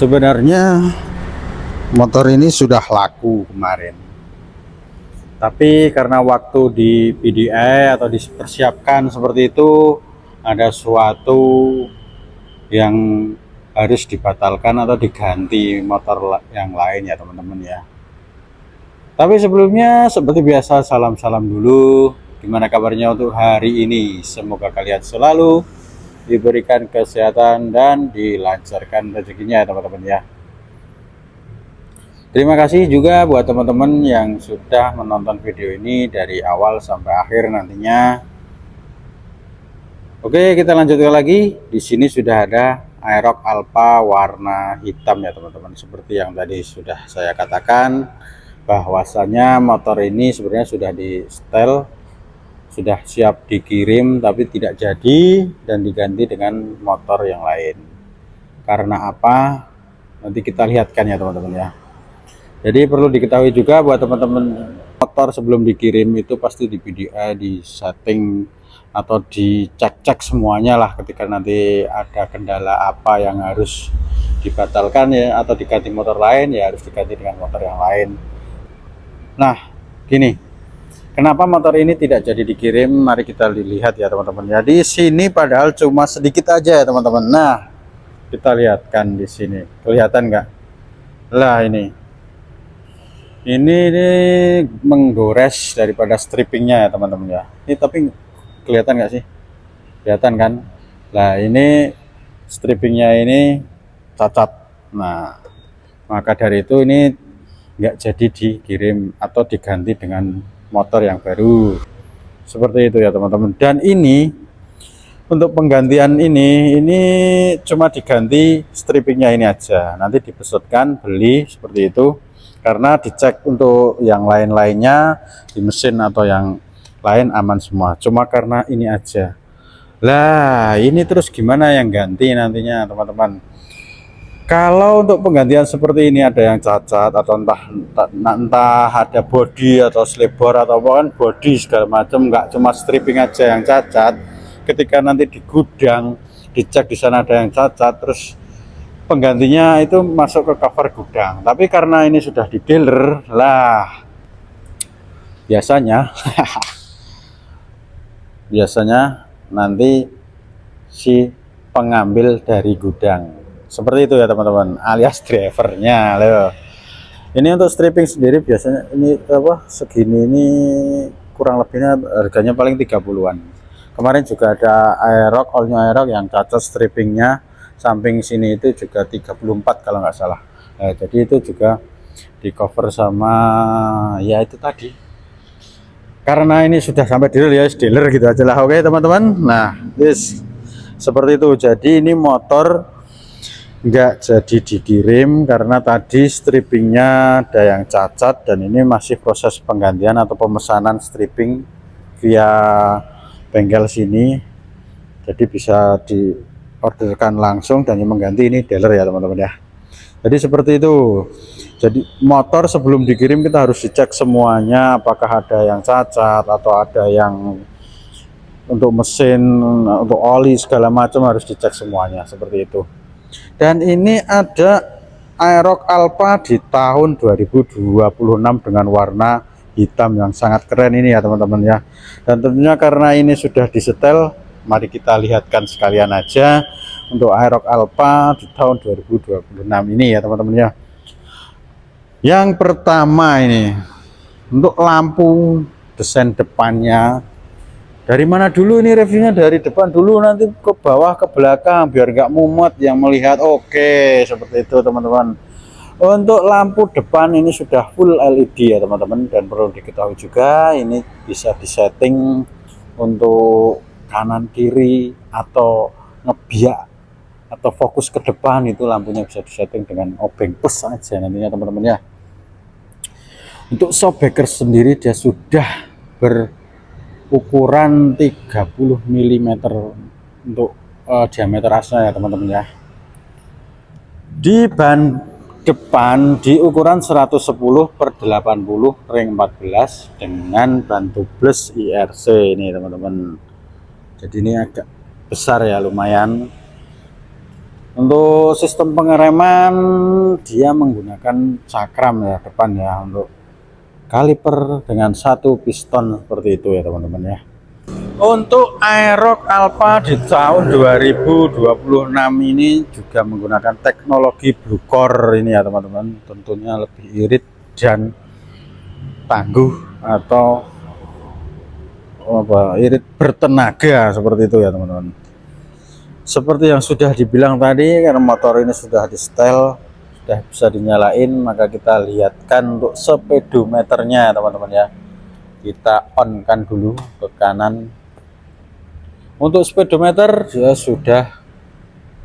Sebenarnya motor ini sudah laku kemarin, tapi karena waktu di PDI atau dipersiapkan seperti itu, ada suatu yang harus dibatalkan atau diganti motor yang lain ya teman-teman ya. Tapi sebelumnya seperti biasa, salam-salam dulu. Gimana kabarnya untuk hari ini? Semoga kalian selalu diberikan kesehatan dan dilancarkan rezekinya ya teman-teman ya. Terima kasih juga buat teman-teman yang sudah menonton video ini dari awal sampai akhir nantinya. Oke, kita lanjutkan lagi. Di sini sudah ada Aerox Alpha warna hitam ya teman-teman. Seperti yang tadi sudah saya katakan, bahwasanya motor ini sebenarnya sudah di setel, sudah siap dikirim, tapi tidak jadi dan diganti dengan motor yang lain. Karena apa? Nanti kita lihatkan ya teman-teman ya. Jadi perlu diketahui juga buat teman-teman, motor sebelum dikirim itu pasti di PDI, di setting atau dicek-cek semuanya lah. Ketika nanti ada kendala apa yang harus dibatalkan ya atau diganti motor lain, ya harus diganti dengan motor yang lain. Nah, gini, kenapa motor ini tidak jadi dikirim? Mari kita lihat ya teman-teman. Jadi sini padahal cuma sedikit aja ya teman-teman. Nah, kita lihatkan di sini. Kelihatan nggak? Lah ini menggores daripada strippingnya ya teman-teman ya. Ini tapi kelihatan nggak sih? Kelihatan kan? Lah ini strippingnya ini cacat. Nah, maka dari itu ini nggak jadi dikirim atau diganti dengan motor yang baru seperti itu ya teman-teman. Dan ini untuk penggantian ini cuma diganti strippingnya ini aja, nanti dibesutkan beli seperti itu, karena dicek untuk yang lain-lainnya di mesin atau yang lain aman semua, cuma karena ini aja. Lah ini terus gimana yang ganti nantinya teman-teman? Kalau untuk penggantian seperti ini ada yang cacat atau entah ada body atau slibor atau kan body segala macam, nggak cuma stripping aja yang cacat. Ketika nanti di gudang dicek di sana ada yang cacat, terus penggantinya itu masuk ke cover gudang. Tapi karena ini sudah di dealer lah, biasanya nanti si pengambil dari gudang seperti itu ya teman-teman, alias drivernya loh. Ini untuk stripping sendiri biasanya ini segini, ini kurang lebihnya harganya paling 30-an. Kemarin juga ada Aerox, all new Aerox yang cacat strippingnya, samping sini itu juga 34 kalau nggak salah. Nah, jadi itu juga di cover sama ya itu tadi. Karena ini sudah sampai dealer ya, dealer gitu aja lah. Oke teman-teman, nah seperti itu. Jadi ini motor nggak jadi dikirim karena tadi strippingnya ada yang cacat, dan ini masih proses penggantian atau pemesanan stripping via bengkel sini. Jadi bisa diorderkan langsung dan yang mengganti ini dealer ya teman-teman ya. Jadi seperti itu. Jadi motor sebelum dikirim kita harus dicek semuanya, apakah ada yang cacat atau ada yang untuk mesin, untuk oli segala macam harus dicek semuanya seperti itu. Dan ini ada Aerox Alpha di tahun 2026 dengan warna hitam yang sangat keren ini ya teman-teman ya. Dan tentunya karena ini sudah disetel, mari kita lihatkan sekalian aja untuk Aerox Alpha di tahun 2026 ini ya teman-teman ya. Yang pertama ini untuk lampu desain depannya. Dari mana dulu ini reviewnya? Dari depan dulu, nanti ke bawah ke belakang biar nggak mumet yang melihat. Oke, seperti itu teman-teman. Untuk lampu depan ini sudah full LED ya teman-teman, dan perlu diketahui juga ini bisa disetting untuk kanan kiri atau ngebiak atau fokus ke depan, itu lampunya bisa disetting dengan obeng plus aja nantinya teman-teman ya. Untuk shockbreaker sendiri dia sudah berukuran 30 mm untuk diameter asnya ya teman-teman ya. Di ban depan di ukuran 110/80 ring 14 dengan ban tubeless IRC ini teman-teman. Jadi ini agak besar ya, lumayan. Untuk sistem pengereman dia menggunakan cakram ya depan ya, untuk kaliper dengan satu piston seperti itu ya teman-teman ya. Untuk Aerox Alpha di tahun 2026 ini juga menggunakan teknologi Blue Core ini ya teman-teman, tentunya lebih irit dan tangguh atau irit bertenaga seperti itu ya teman-teman. Seperti yang sudah dibilang tadi, karena motor ini sudah di setel, sudah bisa dinyalain, maka kita lihatkan untuk speedometernya teman-teman ya. Kita on kan dulu ke kanan. Untuk speedometer dia sudah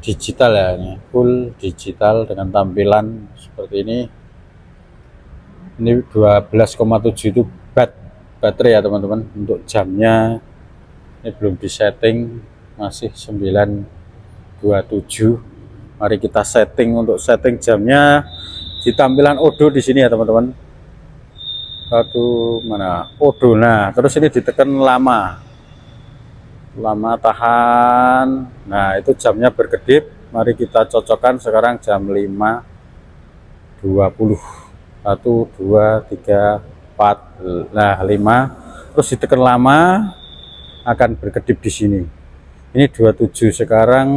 digital ya, ini full digital dengan tampilan seperti ini. Ini 12,7 itu baterai ya teman-teman. Untuk jamnya ini belum disetting, masih 9:27. Mari kita setting. Untuk setting jamnya di tampilan odo di sini ya teman-teman. Mana odo. Nah, terus ini ditekan lama tahan. Nah, itu jamnya berkedip. Mari kita cocokkan sekarang jam 5:20. 1 2 3 4. Nah, 5. Terus ditekan lama akan berkedip di sini. Ini 27, sekarang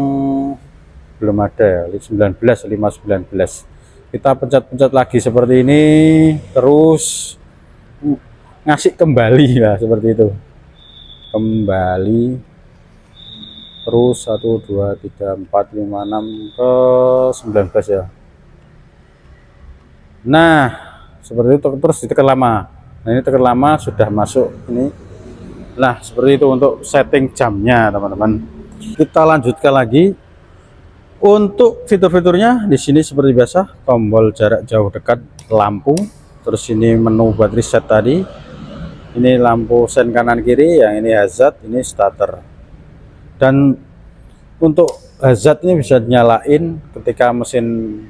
belum ada ya, 19, 5:19. Kita pencet-pencet lagi seperti ini, terus ngasih kembali ya seperti itu. Kembali terus 1 2 3 4 5 6 ke 19 ya. Nah, seperti itu, terus ditekan lama. Nah, ini tekan lama sudah masuk ini. Nah, seperti itu untuk setting jamnya teman-teman. Kita lanjutkan lagi. Untuk fitur-fiturnya di sini seperti biasa, tombol jarak jauh dekat, lampu, terus ini menu buat reset tadi. Ini lampu sen kanan kiri, yang ini hazard, ini starter. Dan untuk hazard ini bisa dinyalain ketika mesin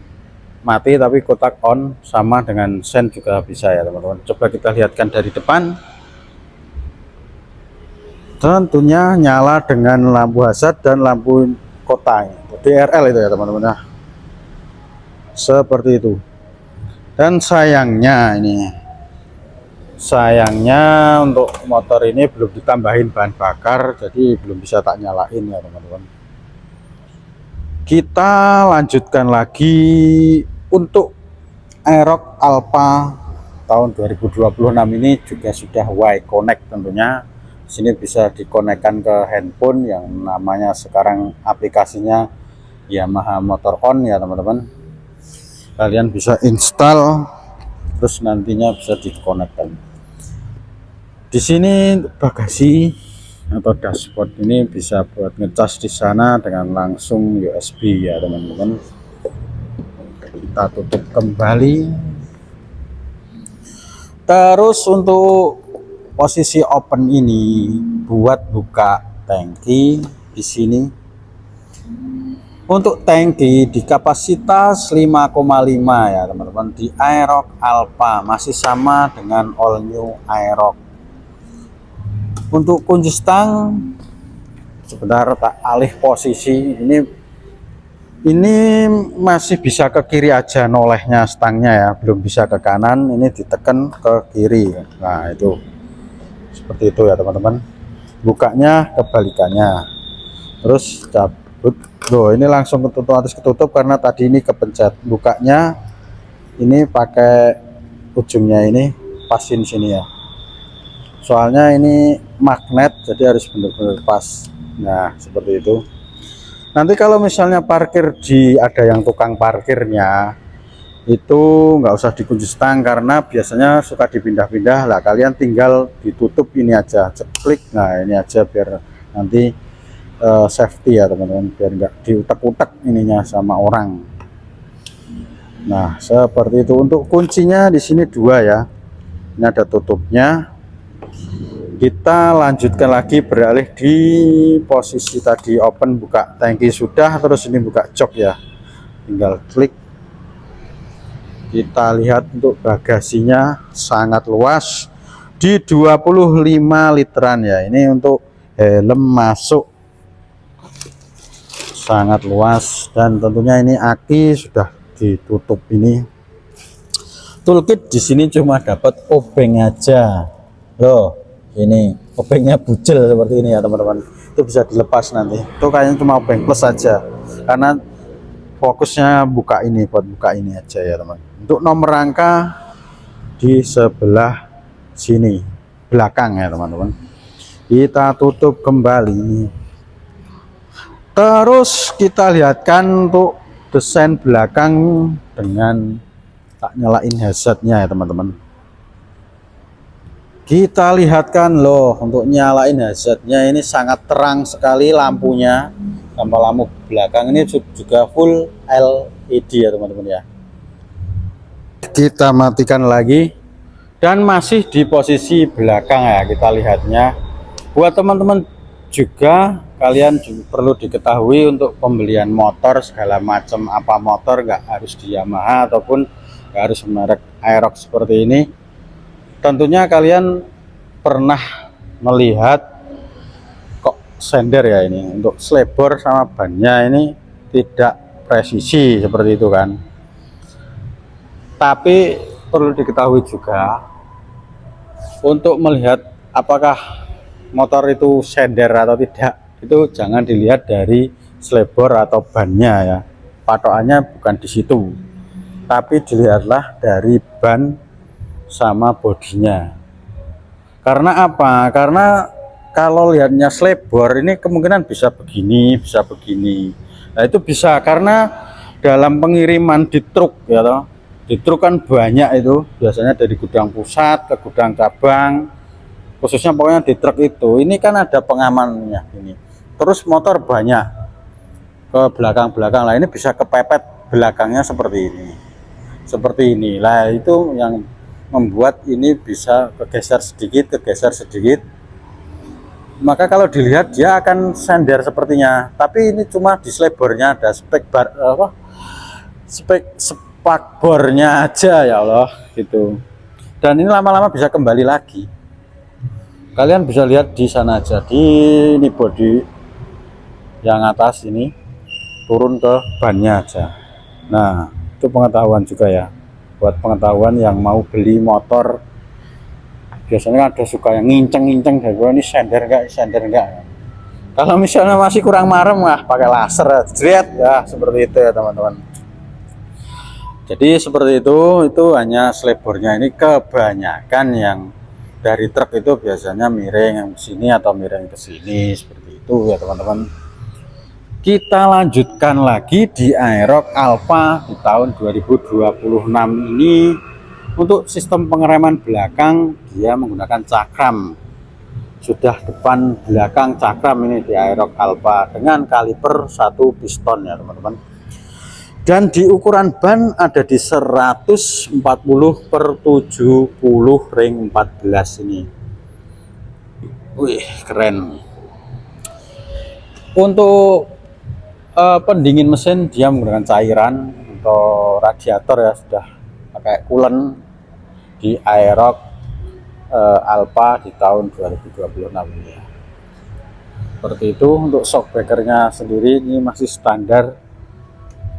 mati, tapi kotak on, sama dengan sen juga bisa ya teman-teman. Coba kita lihatkan dari depan. Tentunya nyala dengan lampu hazard dan lampu kota, DRL itu ya teman-teman. Nah, seperti itu. Dan sayangnya untuk motor ini belum ditambahin bahan bakar, jadi belum bisa tak nyalain ya teman-teman. Kita lanjutkan lagi untuk Aerox Alpha tahun 2026 ini juga sudah Y-Connect tentunya. Sini bisa dikonekkan ke handphone yang namanya sekarang aplikasinya Yamaha Motor On ya teman-teman. Kalian bisa install, terus nantinya bisa dikonekkan. Di sini bagasi atau dashboard ini bisa buat ngecas di sana dengan langsung USB ya teman-teman. Kita tutup kembali. Terus untuk posisi open ini buat buka tangki di sini. Untuk tangki di kapasitas 5,5 ya teman-teman, di Aerox Alpha masih sama dengan all new Aerox. Untuk kunci stang sebentar tak alih posisi, ini masih bisa ke kiri aja nolehnya stangnya ya, belum bisa ke kanan. Ini ditekan ke kiri. Nah, itu seperti itu ya teman-teman. Bukanya kebalikannya. Terus cabut. Loh, ini langsung ketutup karena tadi ini kepencet. Bukanya ini pakai ujungnya ini pasin sini ya. Soalnya ini magnet, jadi harus benar-benar pas. Nah, seperti itu. Nanti kalau misalnya parkir ada yang tukang parkirnya, itu nggak usah dikunci stang karena biasanya suka dipindah-pindah lah. Kalian tinggal ditutup ini aja, klik. Nah, ini aja biar nanti safety ya teman-teman, biar nggak diutak-utak ininya sama orang. Nah, seperti itu. Untuk kuncinya di sini 2 ya. Ini ada tutupnya. Kita lanjutkan lagi, beralih di posisi tadi open, buka tangki sudah, terus ini buka jok ya. Tinggal klik. Kita lihat untuk bagasinya sangat luas di 25 literan ya. Ini untuk helm masuk sangat luas. Dan tentunya ini aki sudah ditutup. Ini toolkit di sini cuma dapat obeng aja loh. Ini obengnya bujel seperti ini ya teman-teman, itu bisa dilepas nanti. Itu kayaknya cuma obeng plus saja karena fokusnya buka ini, buat buka ini aja ya teman. Untuk nomor rangka di sebelah sini belakang ya teman-teman, kita tutup kembali. Terus kita lihatkan untuk desain belakang dengan tak nyalain headsetnya ya teman-teman. Kita lihatkan loh, untuk nyalain headsetnya ini sangat terang sekali lampunya. Lampu belakang ini juga full LED ya teman-teman ya. Kita matikan lagi dan masih di posisi belakang ya kita lihatnya. Buat teman-teman juga, kalian juga perlu diketahui untuk pembelian motor segala macam apa motor, nggak harus di Yamaha ataupun nggak harus merek Aerox seperti ini. Tentunya kalian pernah melihat kok sender ya ini, untuk slebor sama bannya ini tidak presisi seperti itu kan. Tapi perlu diketahui juga, untuk melihat apakah motor itu sender atau tidak, itu jangan dilihat dari slebor atau bannya ya. Patokannya bukan di situ, tapi dilihatlah dari ban sama bodinya. Karena apa? Karena kalau lihatnya slebor ini kemungkinan bisa begini, bisa begini. Nah itu bisa karena dalam pengiriman di truk ya toh. Di truk kan banyak itu, biasanya dari gudang pusat ke gudang cabang. Khususnya pokoknya di truk itu, ini kan ada pengamannya ini. Terus motor banyak ke belakang-belakang lah, ini bisa kepepet belakangnya seperti ini. Seperti inilah itu yang membuat ini bisa kegeser sedikit. Maka kalau dilihat dia akan sender sepertinya, tapi ini cuma di slebornya ada spakbornya aja ya Allah gitu. Dan ini lama-lama bisa kembali lagi. Kalian bisa lihat di sana aja, di ini bodi yang atas ini turun ke bannya aja. Nah itu pengetahuan juga ya, buat pengetahuan yang mau beli motor. Biasanya ada suka yang nginceng-nginceng dari ini sender enggak. Kalau misalnya masih kurang marem pakai laser jret ya, seperti itu ya teman-teman. Jadi seperti itu hanya slebornya ini kebanyakan yang dari truk itu biasanya miring yang ke sini atau miring ke sini seperti itu ya teman-teman. Kita lanjutkan lagi di Aerox Alpha di tahun 2026 ini. Untuk sistem pengereman belakang dia menggunakan cakram. Sudah depan belakang cakram ini di Aerox Alpha dengan kaliper 1 piston ya teman-teman. Dan di ukuran ban ada di 140/70 ring 14 ini. Wih keren. Untuk pendingin mesin dia menggunakan cairan. Untuk radiator ya sudah pakai coolant di Aerox Alpha di tahun 2026 ini ya. Seperti itu. Untuk shockbreakernya sendiri ini masih standar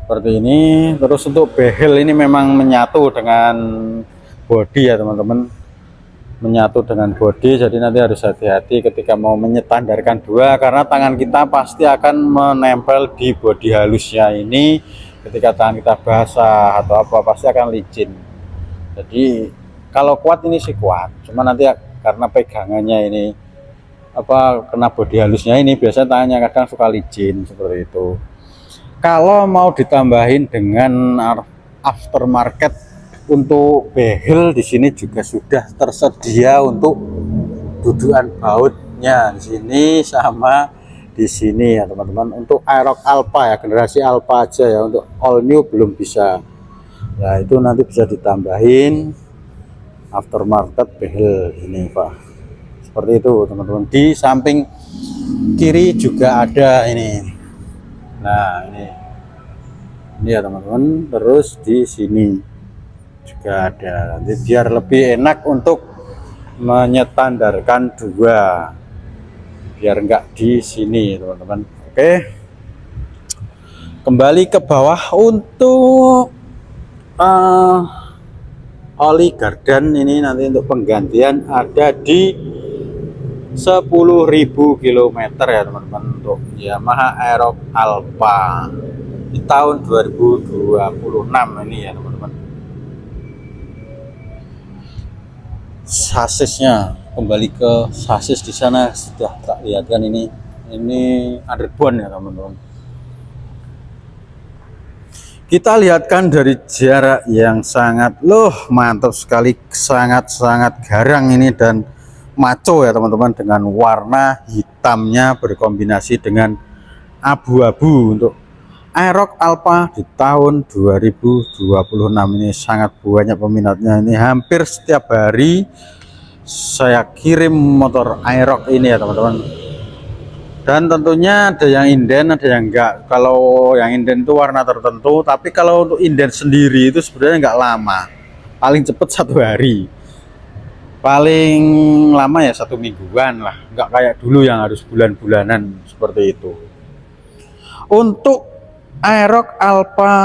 seperti ini. Terus untuk behel ini memang menyatu dengan bodi ya teman-teman, menyatu dengan bodi, jadi nanti harus hati-hati ketika mau menyetandarkan dua, karena tangan kita pasti akan menempel di bodi halusnya ini. Ketika tangan kita basah atau apa pasti akan licin. Jadi kalau kuat ini sih kuat, cuma nanti karena pegangannya ini kena bodi halusnya ini, biasanya tangannya kadang suka licin seperti itu. Kalau mau ditambahin dengan aftermarket untuk behel, di sini juga sudah tersedia untuk dudukan bautnya di sini sama di sini ya teman-teman. Untuk Aerox Alpha ya, generasi Alpha aja ya, untuk all new belum bisa. Nah itu nanti bisa ditambahin aftermarket behel ini Pak. Seperti itu teman-teman. Di samping kiri juga ada ini. Nah ini ya teman-teman. Terus di sini juga ada, nanti biar lebih enak untuk menyetandarkan dua, biar enggak di sini teman-teman. Oke, Kembali ke bawah untuk oli gardan ini nanti untuk penggantian ada di 10.000 km ya teman-teman, untuk Yamaha Aerox Alpha di tahun 2026 ini ya teman-teman. Sasisnya, kembali ke sasis, di sana sudah tak lihatkan ini underbone ya teman-teman. Kita lihatkan dari jarak yang sangat mantap sekali, sangat-sangat garang ini dan maco ya teman-teman, dengan warna hitamnya berkombinasi dengan abu-abu untuk Aerox Alpha di tahun 2026 ini. Sangat banyak peminatnya, ini hampir setiap hari saya kirim motor Aerox ini ya teman-teman. Dan tentunya ada yang inden, ada yang enggak. Kalau yang inden itu warna tertentu, tapi kalau untuk inden sendiri itu sebenarnya enggak lama, paling cepat 1 hari, paling lama ya 1 mingguan lah, enggak kayak dulu yang harus bulan-bulanan seperti itu. Untuk Aerox Alpha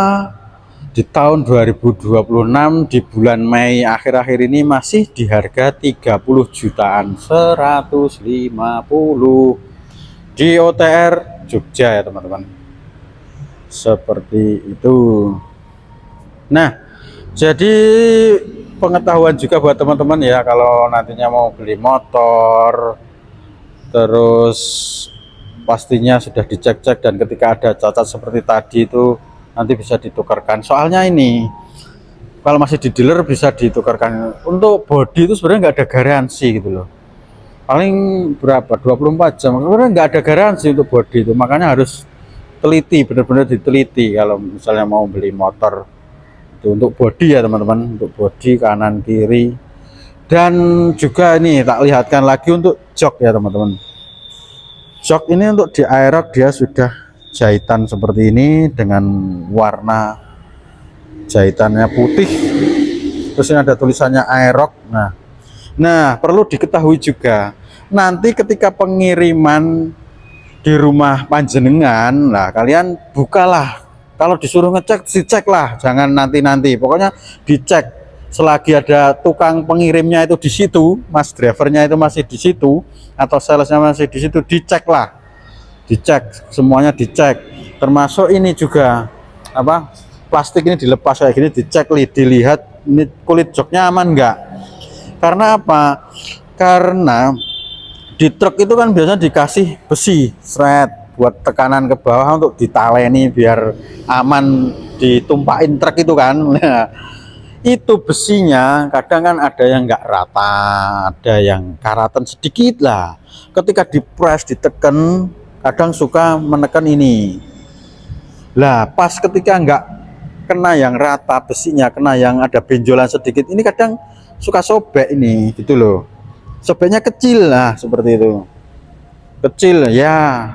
di tahun 2026 di bulan Mei akhir-akhir ini masih di harga 30 jutaan 150 di OTR Jogja ya teman-teman, seperti itu. Nah, jadi pengetahuan juga buat teman-teman ya, kalau nantinya mau beli motor, terus pastinya sudah dicek-cek, dan ketika ada cacat seperti tadi itu nanti bisa ditukarkan. Soalnya ini kalau masih di dealer bisa ditukarkan. Untuk body itu sebenarnya nggak ada garansi gitu loh, paling berapa 24 jam, sebenarnya nggak ada garansi untuk body itu. Makanya harus teliti, benar-benar diteliti kalau misalnya mau beli motor itu. Untuk body ya teman-teman, untuk body kanan kiri. Dan juga ini tak lihatkan lagi untuk jok ya teman-teman. Jok ini untuk di Aerox dia sudah jahitan seperti ini dengan warna jahitannya putih, terus ini ada tulisannya Aerox. Nah, perlu diketahui juga, nanti ketika pengiriman di rumah panjenengan, nah kalian bukalah, kalau disuruh ngecek dicek lah, jangan nanti-nanti, pokoknya dicek selagi ada tukang pengirimnya itu di situ, mas drivernya itu masih di situ, atau salesnya masih di situ, dicek lah, dicek semuanya, dicek, termasuk ini juga apa, plastik ini dilepas kayak gini, dicek, dilihat ini kulit joknya aman enggak. Karena apa? Karena di truk itu kan biasanya dikasih besi seret buat tekanan ke bawah untuk ditaleni biar aman ditumpahin truk itu kan. Nah, itu besinya kadang kan ada yang nggak rata, ada yang karatan sedikit lah. Ketika dipres, ditekan, kadang suka menekan ini. Lah, pas ketika nggak kena yang rata besinya, kena yang ada benjolan sedikit, ini kadang suka sobek ini gitu loh, sobeknya kecil lah seperti itu, kecil ya,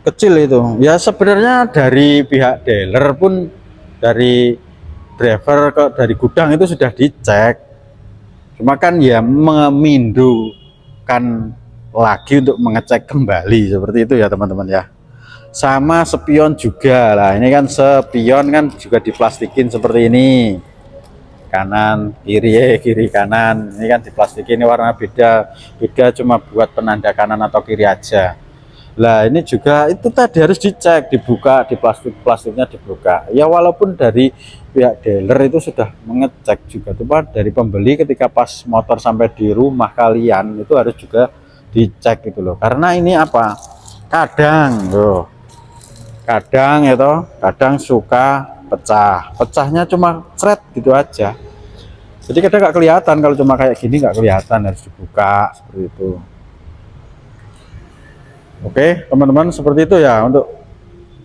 kecil itu ya. Sebenarnya dari pihak dealer pun, dari driver dari gudang itu sudah dicek, cuma kan ya memindukan lagi untuk mengecek kembali seperti itu ya teman-teman ya. Sama spion juga lah, ini kan spion kan juga diplastikin seperti ini, kanan kiri, kiri kanan, ini kan diplastikin, ini warna beda cuma buat penanda kanan atau kiri aja. Lah ini juga itu tadi harus dicek, dibuka, di plastiknya dibuka ya, walaupun dari pihak dealer itu sudah mengecek juga, cuma dari pembeli ketika pas motor sampai di rumah kalian itu harus juga dicek gitu loh. Karena ini apa, kadang loh, kadang itu kadang suka pecahnya cuma cret gitu aja, jadi kadang nggak kelihatan, kalau cuma kayak gini nggak kelihatan, harus dibuka seperti itu. Oke teman-teman, seperti itu ya untuk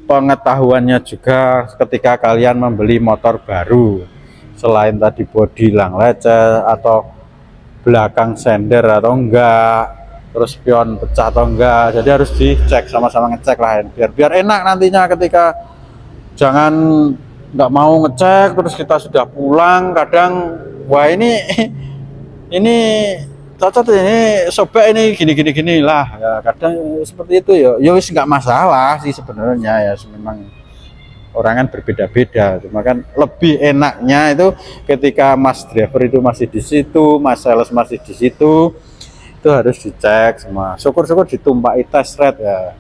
pengetahuannya juga ketika kalian membeli motor baru. Selain tadi bodi lang lecet atau belakang sender atau enggak, terus spion pecah atau enggak, jadi harus dicek, sama-sama ngecek lah biar enak nantinya ketika, jangan nggak mau ngecek terus kita sudah pulang, kadang wah ini cacat, ini sobek, ini gini lah ya, kadang seperti itu ya. Ya wis nggak masalah sih sebenarnya ya, memang orang kan berbeda-beda, cuma kan lebih enaknya itu ketika mas driver itu masih di situ, mas sales masih di situ, itu harus dicek semua. Syukur-syukur ditumpaki test rate ya,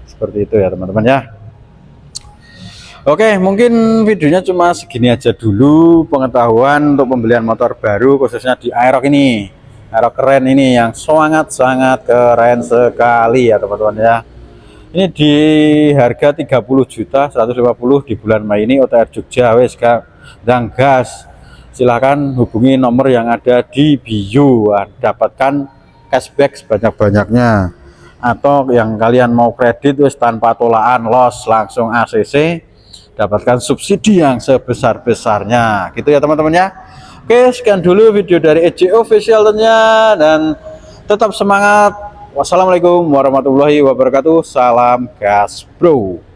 seperti itu ya teman-teman ya. Oke, mungkin videonya cuma segini aja dulu, pengetahuan untuk pembelian motor baru khususnya di Aerox ini. Aerox keren ini yang sangat-sangat keren sekali ya teman-teman ya. Ini di harga 30.150 di bulan Mei ini. OTR Jogja wes Kak dan gas. Silahkan hubungi nomor yang ada di bio, dapatkan cashback sebanyak-banyaknya. Atau yang kalian mau kredit wes tanpa tolaan los langsung ACC, dapatkan subsidi yang sebesar-besarnya gitu ya teman-teman ya. Oke, sekian dulu video dari EJ Official tentunya, dan tetap semangat. Wassalamualaikum warahmatullahi wabarakatuh. Salam gas bro.